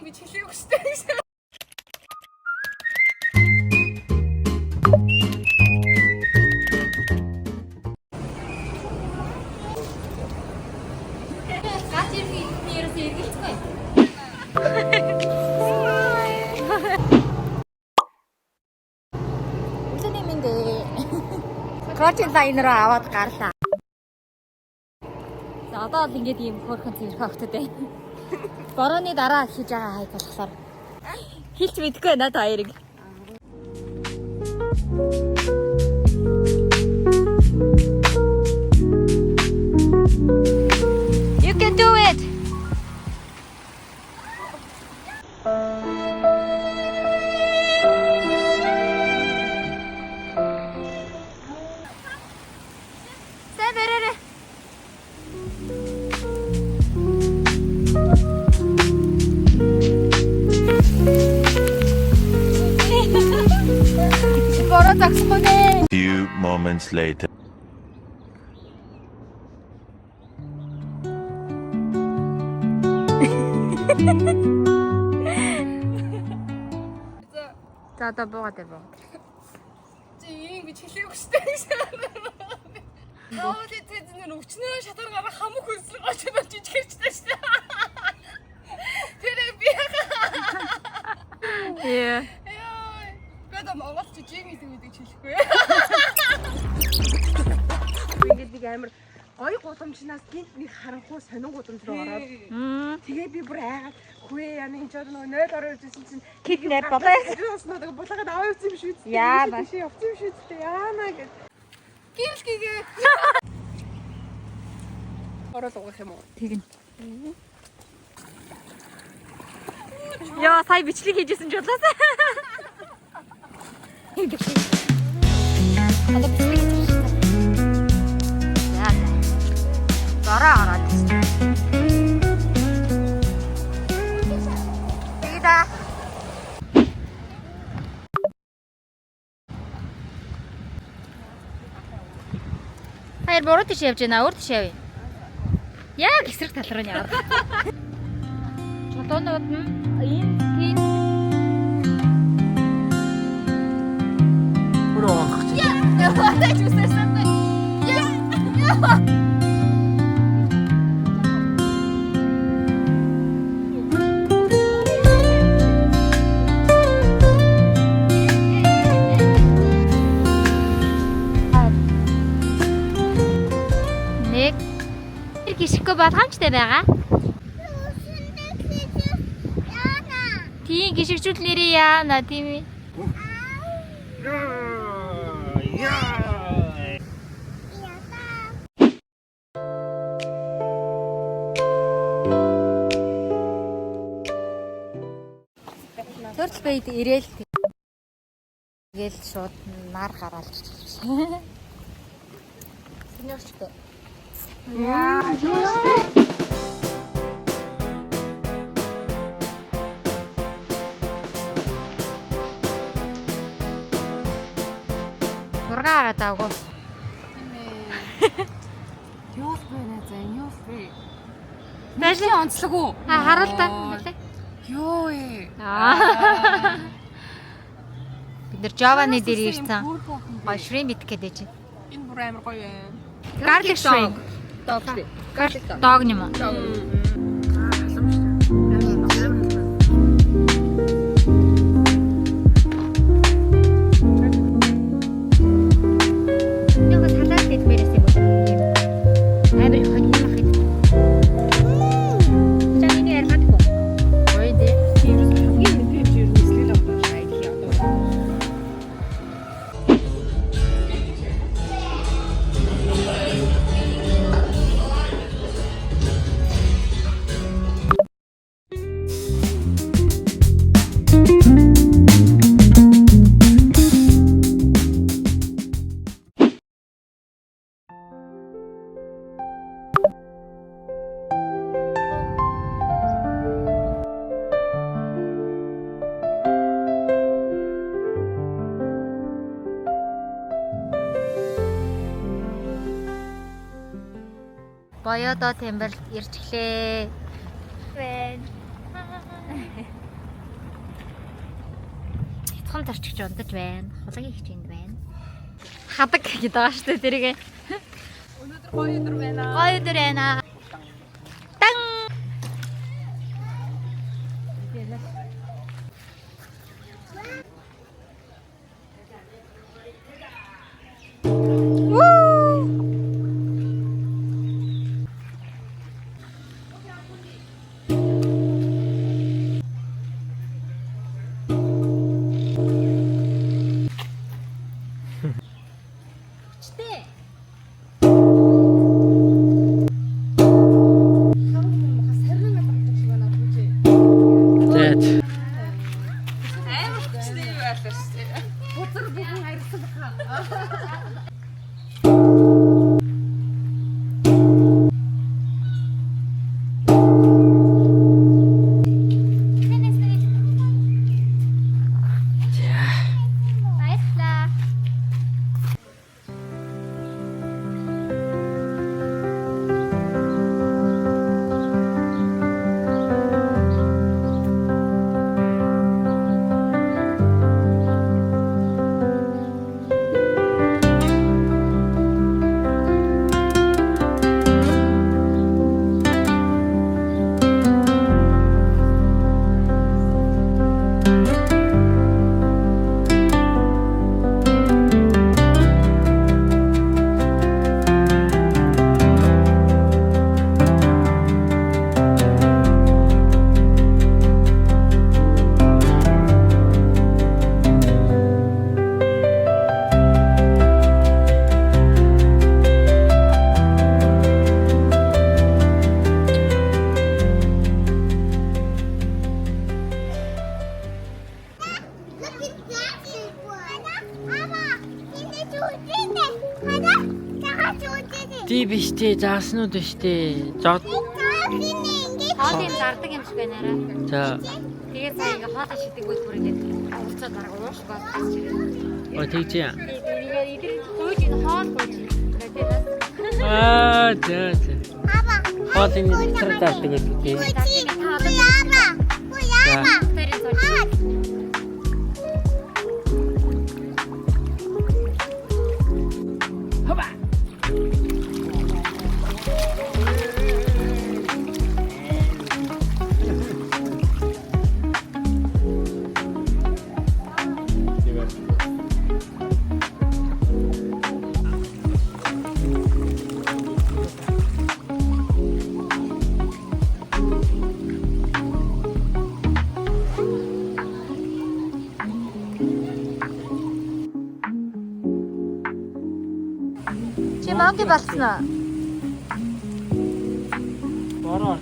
ингэж хэлээг өстэй гэсэн. Өглөөний мэндээ. Крочинг лайнероо аваад гарлаа. За одоо л ингэж ийм хөөрхөн зэрэг хогтод байна. Борооны дараа хийж байгаа хайх болохоор хэлж мэдэхгүй байна та хоёрыг. You can do it. Few moments later. За одоо буугаад байна. Чи ингэж хэлээг өстэй гэсэн. Яавал эцэг нэр өвчнөө шатар гарах хамаг хөлсөл очоод жижигэрчтэй шүү дээ. Тэр би Яа. Гэдэг Монгол жижиг гэдэг хэлэхгүй. Ингээд нэг амар гоё гудамжнаас гинт нэг харанхуй сонин гудамж руу ороод тэгээ би бүр айгаад хөөе яна энэ ч нөгөө 0 ороод ирсэн чинь Киднап болоо. нөгөө булаагаад аваа явсан юм шүү дээ. Яа ба чи явсан юм шүү дээ. Яана гэж. Гэрэлхийгээ. Ороод угах юм уу? Тэгнь. Яа, сая бичлэг хийжсэн ч бодлоо. Одоо бичлэг хийжсэн. Яа. Дараа ороод. Тэгда. Хайр буруу тийш явж байна. Өөр тийш явъя. Яг эсрэг тал руу яваад. Чулуунууд нь ийм тийм Буруу онгох. яваатай ч үсэрсэн бай. Нэг гიშггүй болгоомжтой байгаа. Тийм гიშгжүүлнэрээ яана тийм ээ. Төрөл байд ирээл тэгэл шууд нар гараалж ирсэн. Синьорчтой. Яа. Ургаа гадаагүй. Юус байна заа, юус бэ? Бажи Онцлог уу? харуул та. Йоо ээ. Бид нэр Java-ны дээр ирсэн. Гоё shrimp бит гэдэг чинь. Энэ бүр амар гоё юм. Garlic shrimp. Garlic Дог юм уу? Яг салаад дэд мэрээс юм уу? Амар хонь юм ах. Чамины яргад гоо. Ой дээ. хамгийн мэдээж ер нь эслэл авах шаардлагатай одоо. Боёодоо Тэмбэрлэлд ирчихлээ. Босгон зарчигч унтаж байна. Хулагийн хичээнд байна. Хадаг гэдэг байгаа шүү дээ тэрийг. Өнөөдөр гоё өдөр байна. Гоё өдөр байна. Тан. Ди биш дээ, зааснууд биш дээ. Зод. Хоолын зардаг юм шиг байна арай. За. Тэгээд сая ингээ хоолой шидэг бүр ингээд уурцаа дарга ууш бодож ирээ. Оо тэгж яа. Тэгээд идэр гойж энэ хоол гойж. Аа, за. Хоолын нэр зардаг гэдэг. Чи монгол болсон уу? Бороо.